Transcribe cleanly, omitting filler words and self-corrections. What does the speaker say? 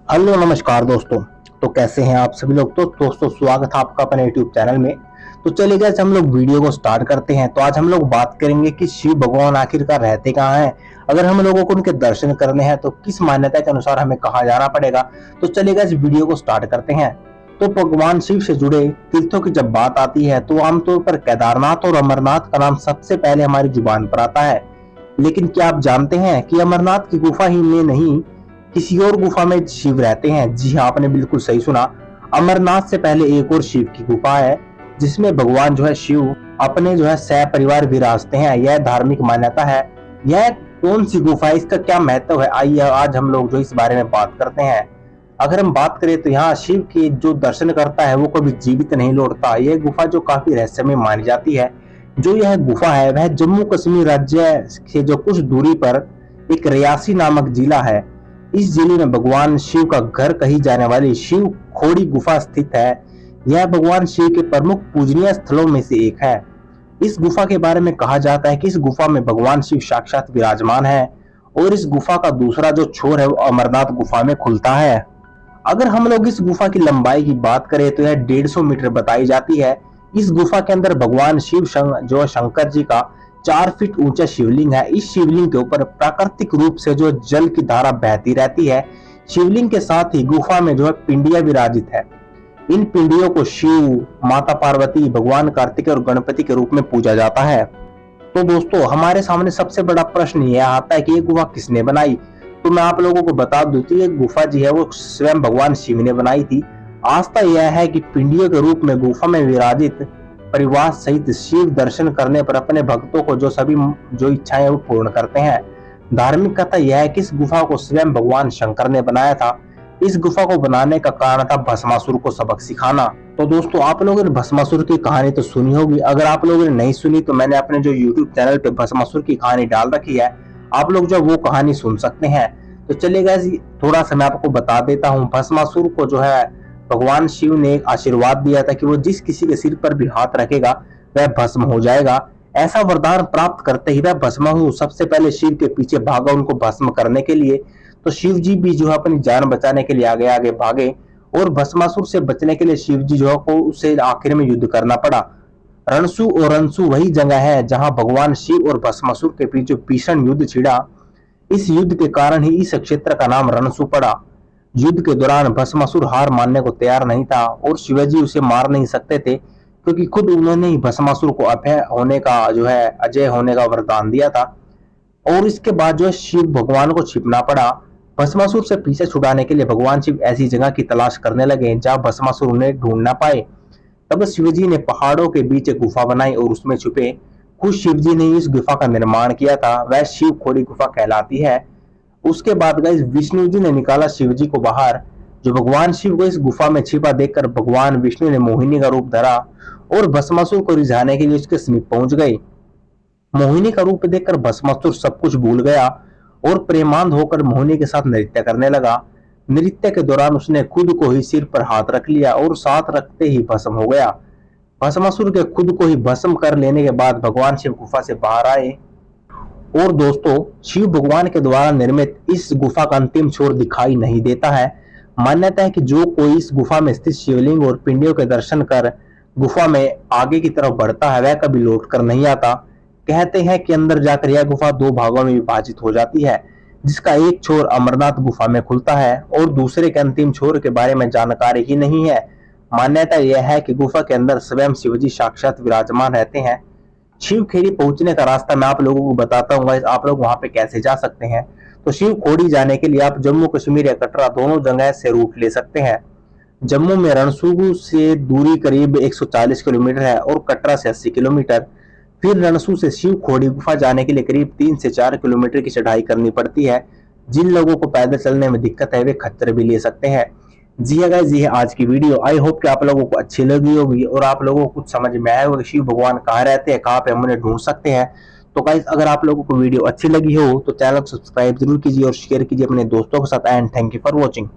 Hello नमस्कार दोस्तों। तो कैसे हैं आप सभी लोग। तो दोस्तों स्वागत है आपका अपने यूट्यूब चैनल में। तो चलिए गाइस हम लोग वीडियो को स्टार्ट करते हैं। तो आज हम लोग बात करेंगे कि शिव भगवान आखिरकार रहते कहाँ हैं। अगर हम लोगों को उनके दर्शन करने हैं तो किस मान्यता के अनुसार हमें कहाँ जाना पड़ेगा। तो चलिए गाइस वीडियो को स्टार्ट करते हैं। तो भगवान शिव से जुड़े तीर्थों की जब बात आती है तो आमतौर पर केदारनाथ और अमरनाथ का नाम सबसे पहले हमारी जुबान पर आता है। लेकिन क्या आप जानते हैं कि अमरनाथ की गुफा ही में नहीं, किसी और गुफा में शिव रहते हैं। जी हाँ, आपने बिल्कुल सही सुना। अमरनाथ से पहले एक और शिव की गुफा है जिसमें भगवान शिव अपने सह परिवार विराजते हैं। यह धार्मिक मान्यता है। यह कौन सी गुफा है, इसका क्या महत्व है, आइए आज हम लोग इस बारे में बात करते हैं। अगर हम बात करें तो यहाँ शिव के जो दर्शन करता है वो कभी जीवित नहीं लौटता। यह गुफा जो काफी रहस्यमय मानी जाती है। जो यह गुफा है वह जम्मू कश्मीर राज्य से जो कुछ दूरी पर एक रियासी नामक जिला है। इस जिले में भगवान शिव का घर कही जाने वाली शिव खोड़ी गुफा स्थित है। यह भगवान शिव के प्रमुख पूजनीय स्थलों में से एक है। इस गुफा के बारे में कहा जाता है कि इस गुफा में भगवान शिव साक्षात विराजमान है और इस गुफा का दूसरा जो छोर है वो अमरनाथ गुफा में खुलता है। अगर हम लोग इस गुफा की लंबाई की बात करें तो यह 150 मीटर बताई जाती है। इस गुफा के अंदर भगवान शिव जो शंकर जी का 4 फीट ऊंचा शिवलिंग है। इस शिवलिंग के ऊपर प्राकृतिक रूप से जो जल की धारा बहती रहती है। शिवलिंग के साथ ही गुफा में पिंडियां विराजित है। इन पिंडियों को शिव, माता पार्वती, भगवान कार्तिक और गणपति के रूप में पूजा जाता है। तो दोस्तों हमारे सामने सबसे बड़ा प्रश्न यह आता है कि ये गुफा किसने बनाई। तो मैं आप लोगों को बता दूं कि ये गुफा जी है वो स्वयं भगवान शिव ने बनाई थी। आस्था यह है कि पिंडियों के रूप में गुफा में विराजित परिवार सहित शिव दर्शन करने पर अपने भक्तों को जो इच्छाएं वो पूर्ण करते हैं। धार्मिक कथा यह है कि इस गुफा को स्वयं भगवान शंकर ने बनाया था। इस गुफा को बनाने का कारण था भस्मासुर को सबक सिखाना। तो दोस्तों आप लोगों ने भस्मासुर की कहानी तो सुनी होगी। अगर आप लोगों ने नहीं सुनी तो मैंने अपने जो YouTube चैनल पे भस्मासुर की कहानी डाल रखी है, आप लोग वो कहानी सुन सकते हैं। तो चलिए गाइस थोड़ा सा मैं आपको बता देता हूँ। भस्मासुर को भगवान शिव ने एक आशीर्वाद दिया था कि वो जिस किसी के सिर पर भी हाथ रखेगा वह भस्म हो जाएगा। ऐसा वरदान प्राप्त करते ही वह भस्मासुर सबसे पहले शिव के पीछे भागा उनको भस्म करने के लिए। तो शिव जी भी अपनी जान बचाने के लिए आगे आगे भागे और भस्मासुर से बचने के लिए शिव जी को उससे आखिर में युद्ध करना पड़ा। रणसु और रनसु वही जगह है जहां भगवान शिव और भस्मासुर के बीच भीषण युद्ध छिड़ा। इस युद्ध के कारण ही इस क्षेत्र का नाम रणसु पड़ा। युद्ध के दौरान भस्मासुर हार मानने को तैयार नहीं था और शिवाजी उसे मार नहीं सकते थे क्योंकि खुद उन्होंने ही भस्मासुर को अभय होने का अजय होने का वरदान दिया था। और इसके बाद शिव भगवान को छिपना पड़ा। भस्मासुर से पीछे छुड़ाने के लिए भगवान शिव ऐसी जगह की तलाश करने लगे जहां भस्मासुर उन्हें ढूंढ ना पाए। तब शिवजी ने पहाड़ों के बीच एक गुफा बनाई और उसमें छुपे। खुद शिवजी ने इस गुफा का निर्माण किया था। वह शिव खोड़ी गुफा कहलाती है। उसके बाद गाइस विष्णु जी ने निकाला शिव जी को बाहर। जो भगवान शिव को इस गुफा में छिपा देखकर भगवान विष्णु ने मोहिनी का रूप धरा और भस्मासुर को रिझाने के लिए उसके समीप पहुंच गए। मोहिनी का रूप देखकर भस्मासुर सब कुछ भूल गया और प्रेमांध होकर मोहिनी के साथ नृत्य करने लगा। नृत्य के दौरान उसने खुद को ही सिर पर हाथ रख लिया और साथ रखते ही भस्म हो गया। भस्मासुर के खुद को ही भस्म कर लेने के बाद भगवान शिव गुफा से बाहर आए। और दोस्तों शिव भगवान के द्वारा निर्मित इस गुफा का अंतिम छोर दिखाई नहीं देता है। मान्यता है कि जो कोई इस गुफा में स्थित शिवलिंग और पिंडियों के दर्शन कर गुफा में आगे की तरफ बढ़ता है वह कभी लौट कर नहीं आता। कहते हैं कि अंदर जाकर यह गुफा 2 भागों में विभाजित हो जाती है, जिसका एक छोर अमरनाथ गुफा में खुलता है और दूसरे के अंतिम छोर के बारे में जानकारी ही नहीं है। मान्यता यह है कि गुफा के अंदर स्वयं शिवजी साक्षात विराजमान रहते हैं। शिव खेड़ी पहुंचने का रास्ता मैं आप लोगों को बताता हूँ। आप लोग वहां पे कैसे जा सकते हैं। तो शिव खोड़ी जाने के लिए आप जम्मू कश्मीर या कटरा दोनों जगह से रूट ले सकते हैं। जम्मू में रणसू से दूरी करीब 140 किलोमीटर है और कटरा से 80 किलोमीटर। फिर रणसू से शिव खोड़ी गुफा जाने के लिए करीब 3 से 4 किलोमीटर की चढ़ाई करनी पड़ती है। जिन लोगों को पैदल चलने में दिक्कत है वे खच्चर भी ले सकते हैं। जी है गाइस, ये है आज की वीडियो। आई होप कि आप लोगों को अच्छी लगी होगी और आप लोगों को कुछ समझ में आया होगा शिव भगवान कहाँ रहते हैं, कहाँ पे हम उन्हें ढूंढ सकते हैं। तो गाइस अगर आप लोगों को वीडियो अच्छी लगी हो तो चैनल को सब्सक्राइब जरूर कीजिए और शेयर कीजिए अपने दोस्तों के साथ। And thank you for watching.